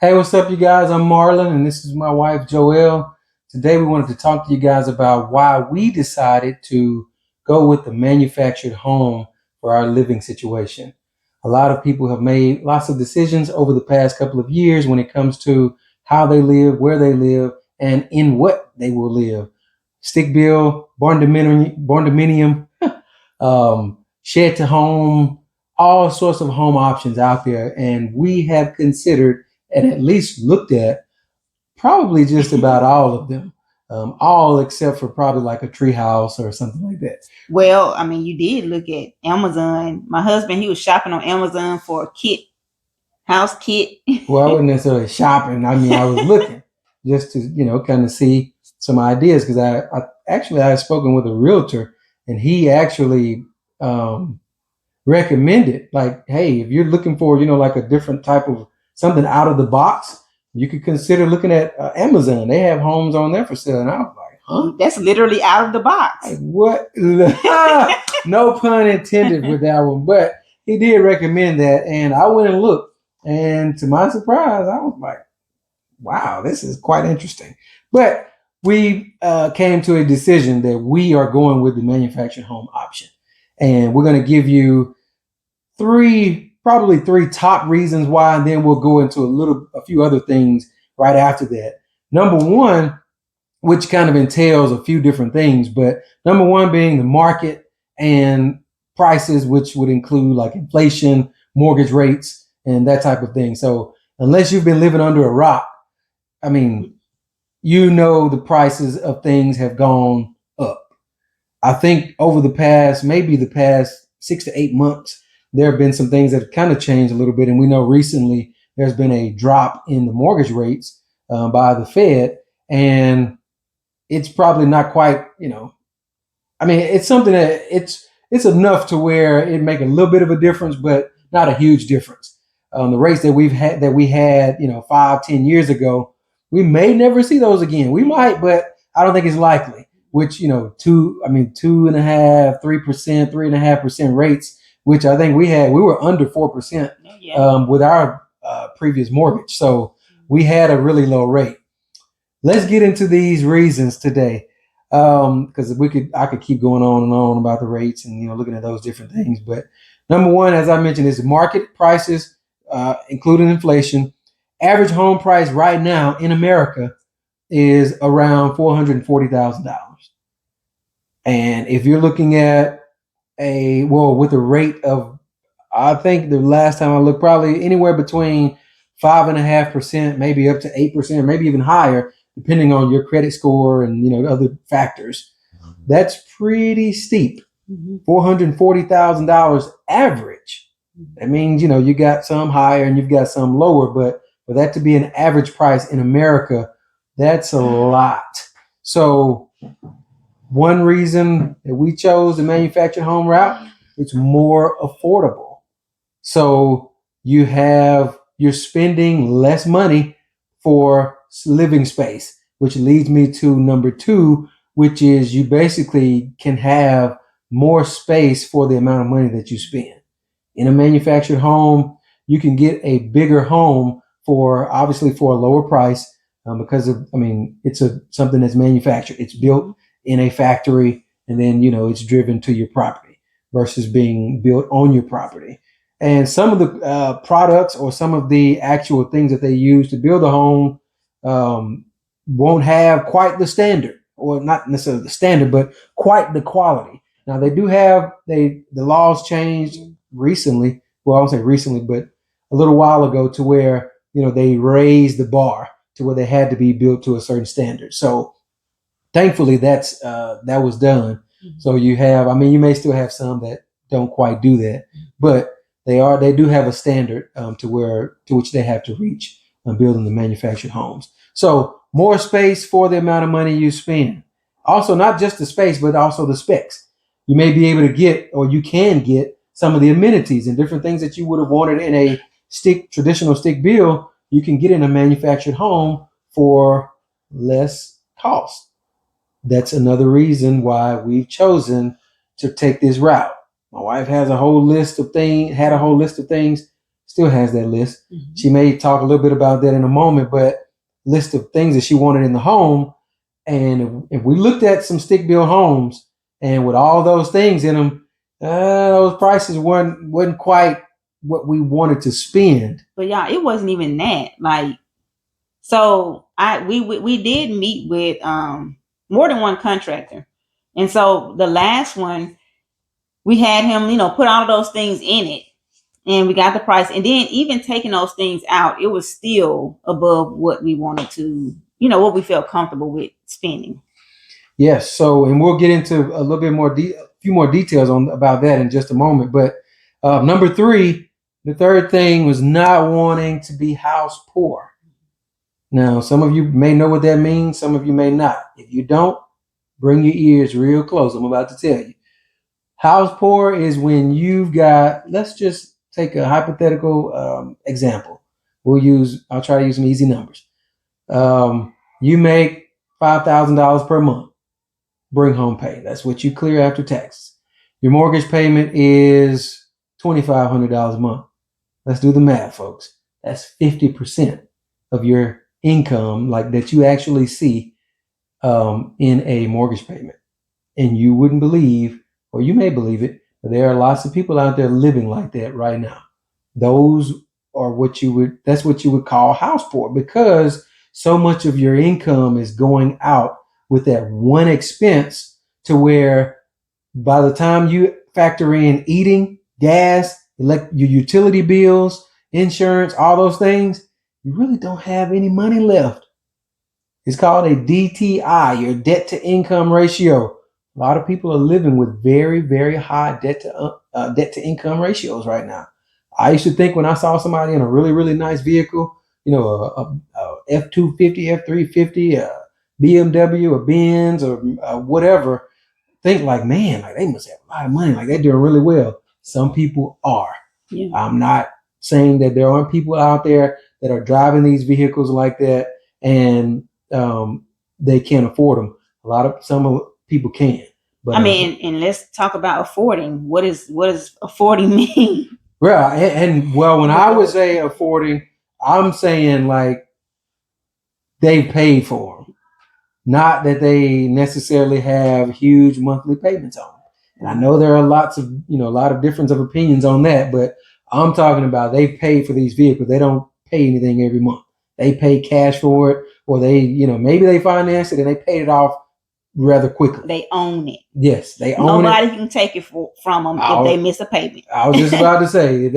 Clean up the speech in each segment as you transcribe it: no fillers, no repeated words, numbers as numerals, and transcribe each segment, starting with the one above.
Hey, what's up, you guys? I'm Marlon, and this is my wife, Joelle. Today, we wanted to talk to you guys about why we decided to go with the manufactured home for our living situation. A lot of people have made lots of decisions over the past couple of years when it comes to how they live, where they live, and in what they will live. Stick bill, barn dominium, shed to home, all sorts of home options out there. And we have considered and at least looked at probably just about all of them, all except for probably like a tree house or something like that. Well, I mean, you did look at Amazon. My husband, he was shopping on Amazon for a kit, house kit. Well, I wasn't necessarily shopping. I mean, I was looking just to, kind of see some ideas because I had spoken with a realtor and he actually recommended like, hey, if you're looking for, like a different type of something out of the box, you could consider looking at Amazon. They have homes on there for sale. And I was like, huh? That's literally out of the box. Like, what? No pun intended with that one, but he did recommend that. And I went and looked. And to my surprise, I was like, wow, this is quite interesting. But we came to a decision that we are going with the manufactured home option. And we're going to give you probably three top reasons why, and then we'll go into a few other things right after that. Number one, which kind of entails a few different things, but number one being the market and prices, which would include like inflation, mortgage rates, and that type of thing. So unless you've been living under a rock, I mean, the prices of things have gone up. I think over maybe the past 6 to 8 months, there have been some things that have kind of changed a little bit. And we know recently there's been a drop in the mortgage rates by the Fed. And it's probably not quite, I mean, it's something that it's enough to where it make a little bit of a difference, but not a huge difference. The rates that we had, 5, 10 years ago, we may never see those again. We might, but I don't think it's likely. Which 2.5%, 3%, 3.5% rates, which I think we were under 4% with our previous mortgage. So we had a really low rate. Let's get into these reasons today, because I could keep going on and on about the rates and looking at those different things. But number one, as I mentioned, is market prices, including inflation. Average home price right now in America is around $440,000. And if you're looking at with a rate of, I think the last time I looked, probably anywhere between 5.5%, maybe up to 8%, maybe even higher, depending on your credit score and other factors. That's pretty steep. $440,000 average. That means you got some higher and you've got some lower, but for that to be an average price in America, that's a lot. So one reason that we chose the manufactured home route, it's more affordable. So you're spending less money for living space, which leads me to number two, which is you basically can have more space for the amount of money that you spend. In a manufactured home, you can get a bigger home obviously for a lower price, because it's something that's manufactured. It's built in a factory and then, it's driven to your property versus being built on your property. And some of the products or some of the actual things that they use to build a home won't have quite the standard, or not necessarily the standard, but quite the quality. Now they do have, the laws changed recently. Well, I won't say recently, but a little while ago, to where, they raised the bar to where they had to be built to a certain standard. So thankfully that was done. So you may still have some that don't quite do that, but they do have a standard to which they have to reach building the manufactured homes. So more space for the amount of money you spend. Also, not just the space, but also the specs. You may be able to get, or you can get, some of the amenities and different things that you would have wanted in a traditional stick build. You can get in a manufactured home for less cost. That's another reason why we've chosen to take this route. My wife had a whole list of things, still has that list. Mm-hmm. She may talk a little bit about that in a moment, but list of things that she wanted in the home. And if we looked at some stick built homes and with all those things in them, those prices wasn't quite what we wanted to spend. But y'all, it wasn't even that. Like, so we did meet with more than one contractor, and so the last one we had him, put all of those things in it, and we got the price. And then even taking those things out, it was still above what we wanted to, what we felt comfortable with spending. Yes. So, and we'll get into a little bit more, a few more details about that in just a moment. But number 3, the third thing was not wanting to be house poor. Now, some of you may know what that means. Some of you may not. If you don't, bring your ears real close. I'm about to tell you. House poor is when you've got, let's just take a hypothetical example. I'll try to use some easy numbers. You make $5,000 per month. Bring home pay. That's what you clear after taxes. Your mortgage payment is $2,500 a month. Let's do the math, folks. That's 50% of your income, like that you actually see in a mortgage payment. And you wouldn't believe, or you may believe it, but there are lots of people out there living like that right now. Those are that's what you would call house poor, because so much of your income is going out with that one expense, to where by the time you factor in eating, gas, your utility bills, insurance, all those things, you really don't have any money left. It's called a DTI, your debt to income ratio. A lot of people are living with very, very high debt to income ratios right now. I used to think when I saw somebody in a really, really nice vehicle, a F-250, F-350, a BMW, a Benz, or whatever, think like, man, like they must have a lot of money, like they're doing really well. Some people are. Yeah. I'm not saying that there aren't people out there that are driving these vehicles like that and they can't afford them. Some people can. But and let's talk about affording. What does affording mean? Well, when I would say affording, I'm saying like they paid for them, not that they necessarily have huge monthly payments on them. And I know there are a lot of difference of opinions on that, but I'm talking about they pay for these vehicles. They don't pay anything every month. They pay cash for it, or maybe they financed it and they paid it off rather quickly. They own it. Yes, they own it. Nobody can take it from them if they miss a payment. I was just about to say,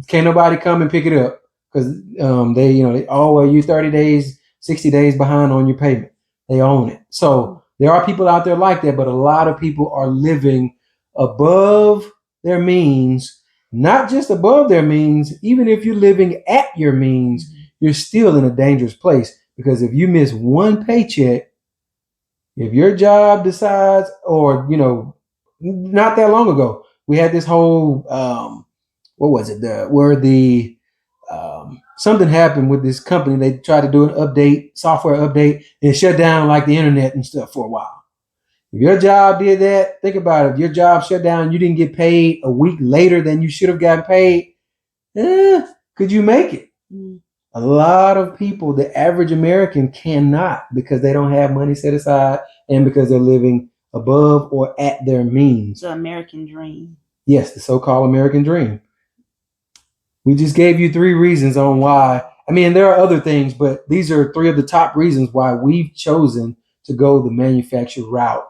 can't nobody come and pick it up, because you're 30 days, 60 days behind on your payment. They own it. So there are people out there like that, but a lot of people are living above their means. Not just above their means. Even if you're living at your means, you're still in a dangerous place, because if you miss one paycheck, if your job decides, or not that long ago, we had this whole what was it? Something happened with this company. They tried to do an software update, and it shut down like the internet and stuff for a while. If your job did that, think about it. If your job shut down, you didn't get paid a week later than you should have gotten paid. Could you make it? A lot of people, the average American, cannot, because they don't have money set aside and because they're living above or at their means. The American dream. Yes, the so-called American dream. We just gave you 3 reasons on why. I mean, there are other things, but these are 3 of the top reasons why we've chosen to go the manufactured route.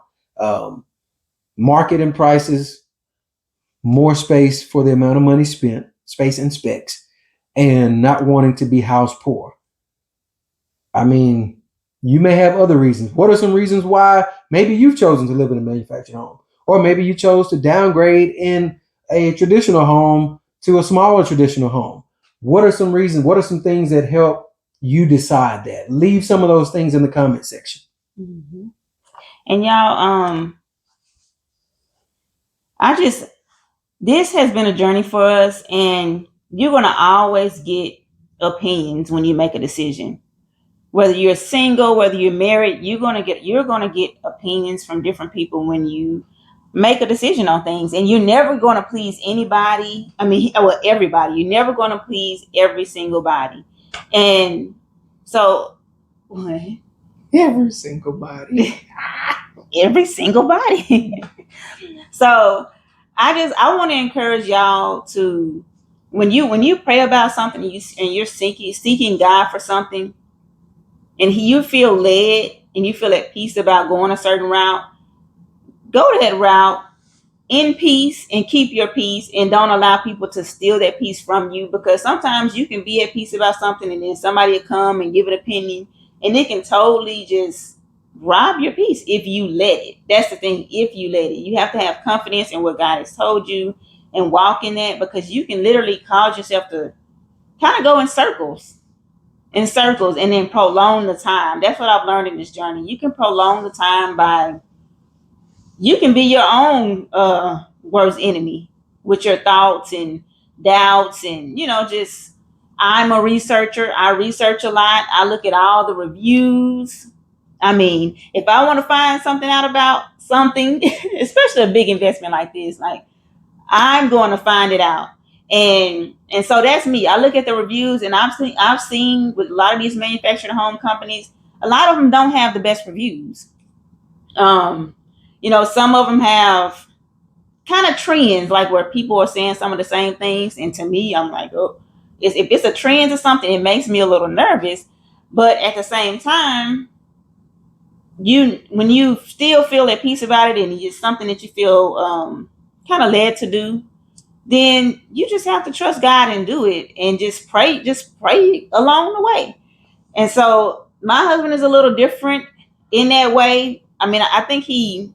Market and prices, more space for the amount of money spent, space and specs, and not wanting to be house poor. I mean, you may have other reasons. What are some reasons why maybe you've chosen to live in a manufactured home? Or maybe you chose to downgrade in a traditional home to a smaller traditional home. What are some reasons? What are some things that help you decide that? Leave some of those things in the comment section. Mm-hmm. And y'all, this has been a journey for us, and you're going to always get opinions when you make a decision. Whether you're single, whether you're married, you're going to get opinions from different people when you make a decision on things, and you're never going to please anybody. I mean, well, everybody. You're never going to please every single body, and so what? Every single body. Every single body. So I want to encourage y'all to when you pray about something and you're seeking God for something, and you feel led and you feel at peace about going a certain route, go to that route in peace and keep your peace, and don't allow people to steal that peace from you, because sometimes you can be at peace about something and then somebody will come and give an opinion and it can totally just rob your peace if you let it. That's the thing. If you let it, you have to have confidence in what God has told you and walk in that, because you can literally cause yourself to kind of go in circles and then prolong the time. That's what I've learned in this journey. You can prolong the time by, you can be your own worst enemy with your thoughts and doubts, and just, I'm a researcher. I research a lot. I look at all the reviews. I mean, if I want to find something out about something, especially a big investment like this, like, I'm going to find it out. And so that's me. I look at the reviews, and I've seen with a lot of these manufactured home companies, a lot of them don't have the best reviews. um some of them have kind of trends, like where people are saying some of the same things, and to me, I'm like, oh, if it's a trend or something, it makes me a little nervous. But at the same time, when you still feel at peace about it, and it's something that you feel kind of led to do, then you just have to trust God and do it, and just pray along the way. And so my husband is a little different in that way. I mean, I think he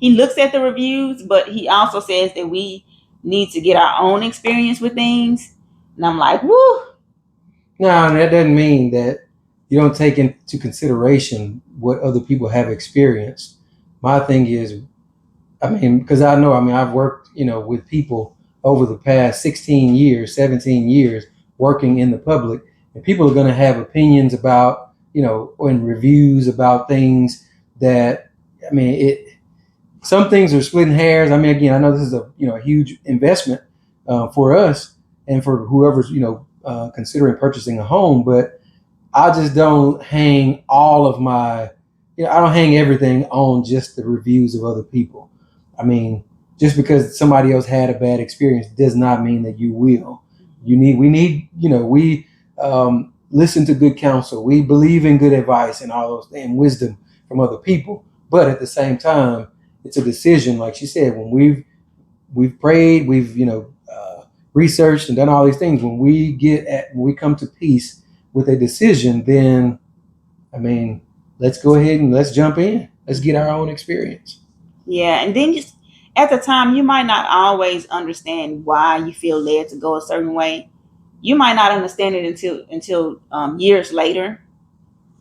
looks at the reviews, but he also says that we need to get our own experience with things. And I'm like, woo. No, that doesn't mean that you don't take into consideration what other people have experienced. My thing is, I mean, because I mean, I've worked, with people over the past 16 years, 17 years working in the public, and people are going to have opinions about, and reviews about things that, I mean, some things are splitting hairs. I mean, again, I know this is a huge investment for us and for whoever's considering purchasing a home, but I just don't hang all of my, I don't hang everything on just the reviews of other people. I mean, just because somebody else had a bad experience does not mean that you will. We need, we listen to good counsel. We believe in good advice and all those and wisdom from other people. But at the same time, it's a decision, like she said, when we've prayed, we've researched and done all these things. When we come to peace with a decision, then I mean, let's go ahead and let's jump in. Let's get our own experience. Yeah, and then just at the time, you might not always understand why you feel led to go a certain way. You might not understand it until years later.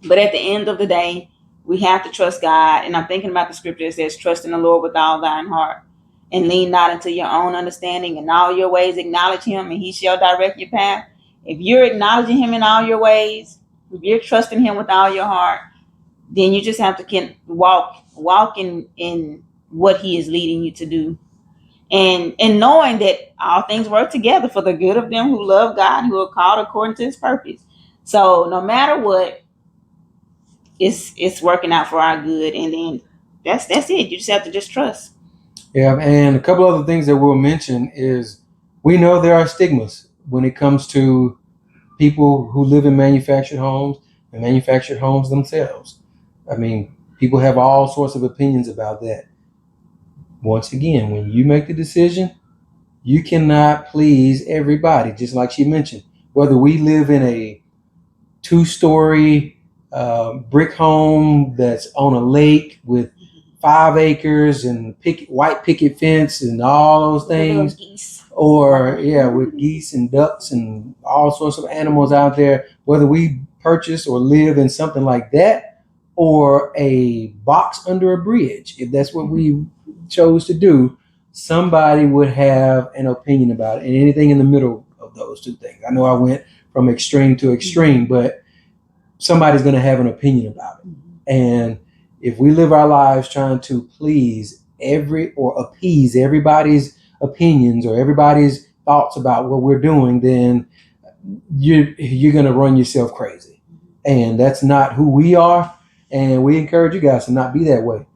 But at the end of the day, we have to trust God. And I'm thinking about the scripture that says, "Trust in the Lord with all thine heart, and lean not into your own understanding. In all your ways, acknowledge Him, and He shall direct your path." If you're acknowledging Him in all your ways, if you're trusting Him with all your heart, then you just have to walk in what He is leading you to do, and knowing that all things work together for the good of them who love God, who are called according to His purpose. So no matter what, it's working out for our good, and then that's it. You just have to just trust. Yeah, and a couple other things that we'll mention is we know there are stigmas when it comes to people who live in manufactured homes and manufactured homes themselves. I mean, people have all sorts of opinions about that. Once again, when you make the decision, you cannot please everybody, just like she mentioned. Whether we live in a 2-story brick home that's on a lake with 5 acres and white picket fence and all those things, or with geese and ducks and all sorts of animals out there, whether we purchase or live in something like that or a box under a bridge, if that's what we chose to do, somebody would have an opinion about it, and anything in the middle of those two things. I know I went from extreme to extreme, but somebody's going to have an opinion about it. And if we live our lives trying to please appease everybody's opinions or everybody's thoughts about what we're doing, then you're going to run yourself crazy. And that's not who we are. And we encourage you guys to not be that way.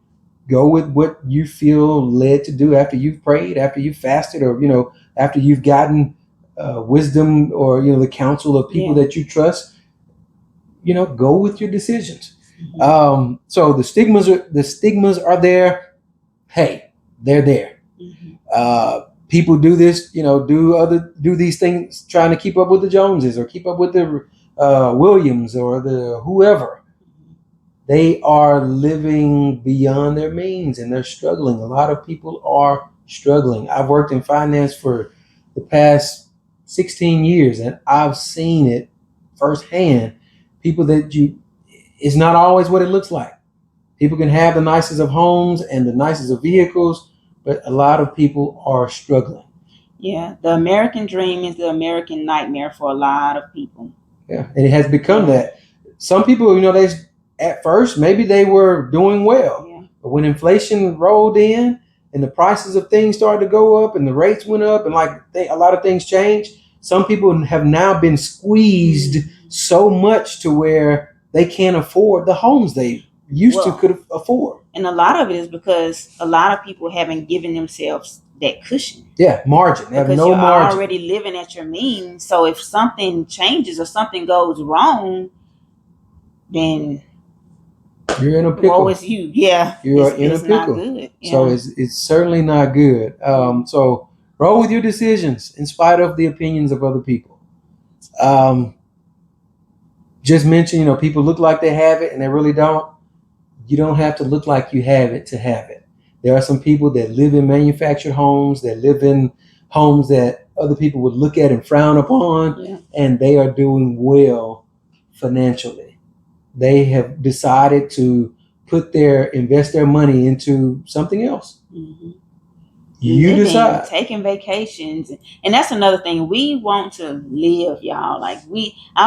Go with what you feel led to do after you've prayed, after you've fasted, or after you've gotten wisdom or the counsel of people that you trust. Go with your decisions. So the stigmas are there. Hey, they're there. People do this, do these things trying to keep up with the Joneses or keep up with the Williams or the whoever. They are living beyond their means and they're struggling. A lot of people are struggling. I've worked in finance for the past 16 years and I've seen it firsthand. People it's not always what it looks like. People can have the nicest of homes and the nicest of vehicles, but a lot of people are struggling. Yeah, the American dream is the American nightmare for a lot of people. Yeah, and it has become that. Some people, they at first maybe they were doing well, but when inflation rolled in and the prices of things started to go up and the rates went up and a lot of things changed, some people have now been squeezed so much to where they can't afford the homes they used to could afford. And a lot of it is because a lot of people haven't given themselves that cushion. Yeah, margin. They have because no you're margin. already living at your means. So if something changes or something goes wrong, then you're in a pickle. Woe is you. Yeah, you're in a pickle. Not good. Yeah. So it's certainly not good. So roll with your decisions in spite of the opinions of other people. Just mention, people look like they have it and they really don't. You don't have to look like you have it to have it. There are some people that live in manufactured homes, that live in homes that other people would look at and frown upon, and they are doing well financially. They have decided to invest their money into something else. You decide. Taking vacations. And that's another thing. We want to live, y'all. I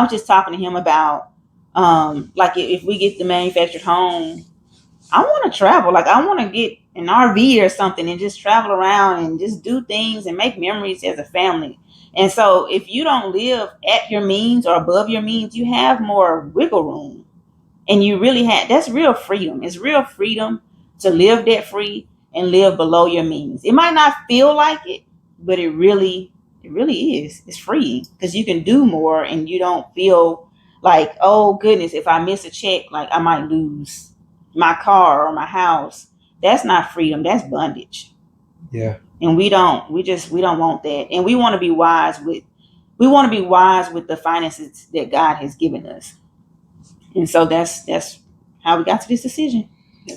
was just talking to him about, if we get the manufactured home, I want to travel. I want to get an RV or something and just travel around and just do things and make memories as a family. And so if you don't live at your means or above your means, you have more wiggle room. And you really that's real freedom. It's real freedom to live debt free and live below your means. It might not feel like it, but it really is. It's freeing because you can do more and you don't feel like, oh goodness, if I miss a check, I might lose my car or my house. That's not freedom. That's bondage. Yeah. And we don't want that. And we want to be wise with the finances that God has given us. And so that's how we got to this decision.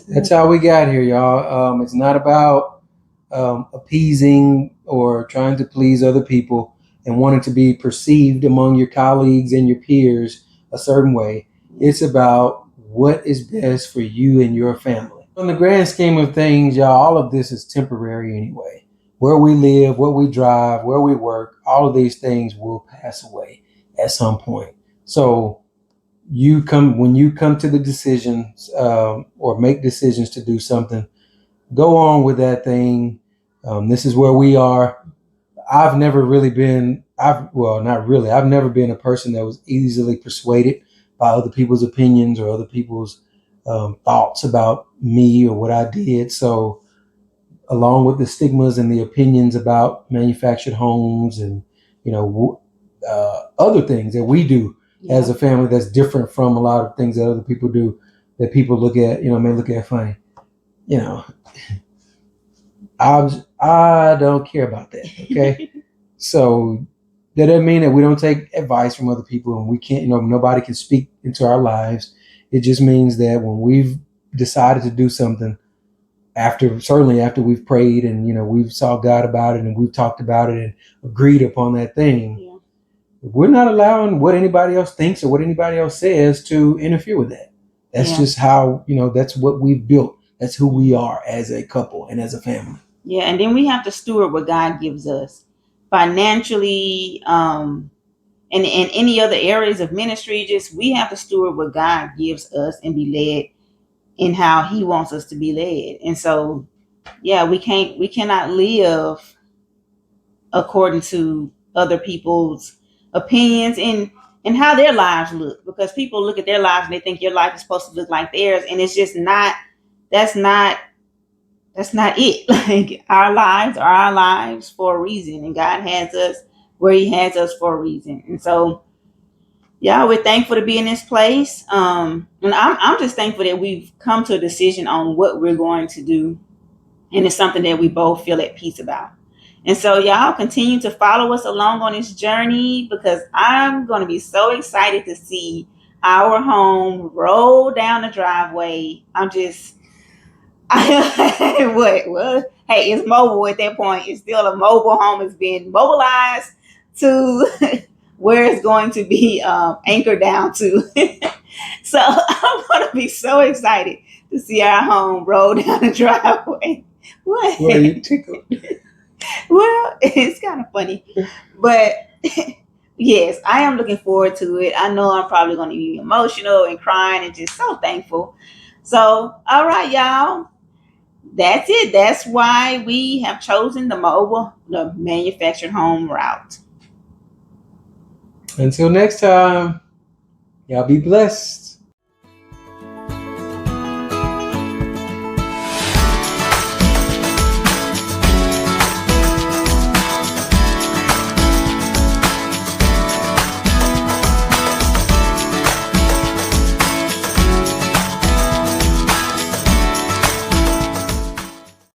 That's how we got here, y'all. It's not about appeasing or trying to please other people and wanting to be perceived among your colleagues and your peers a certain way. It's about what is best for you and your family. In the grand scheme of things, y'all, all of this is temporary anyway. Where we live, what we drive, where we work, all of these things will pass away at some point. So when you come to the decisions or make decisions to do something, go on with that thing. This is where we are. I've never been a person that was easily persuaded by other people's opinions or other people's thoughts about me or what I did. So along with the stigmas and the opinions about manufactured homes and, other things that we do as a family that's different from a lot of things that other people do that people look at, may look at funny. I don't care about that. Okay. So that doesn't mean that we don't take advice from other people and we can't, nobody can speak into our lives. It just means that when we've decided to do something after we've prayed and, we've saw God about it and we've talked about it and agreed upon that thing, we're not allowing what anybody else thinks or what anybody else says to interfere with that. That's just how, that's what we've built. That's who we are as a couple and as a family. Yeah. And then we have to steward what God gives us financially, and any other areas of ministry. We have to steward what God gives us and be led in how he wants us to be led. And so yeah, we cannot live according to other people's opinions and how their lives look, because people look at their lives and they think your life is supposed to look like theirs, and it's just not. That's not it. Like, our lives are our lives for a reason, and God has us where He has us for a reason. And so, yeah, we're thankful to be in this place. And I'm just thankful that we've come to a decision on what we're going to do, and it's something that we both feel at peace about. And so, y'all continue to follow us along on this journey, because I'm going to be so excited to see our home roll down the driveway. What? Hey, it's mobile at that point. It's still a mobile home. It's being mobilized to where it's going to be anchored down to. So I'm going to be so excited to see our home roll down the driveway. What? Well, you tickled. Well, it's kind of funny, but yes, I am looking forward to it. I know I'm probably going to be emotional and crying and just so thankful. So, all right, y'all. That's it. That's why we have chosen the manufactured home route. Until next time, y'all be blessed.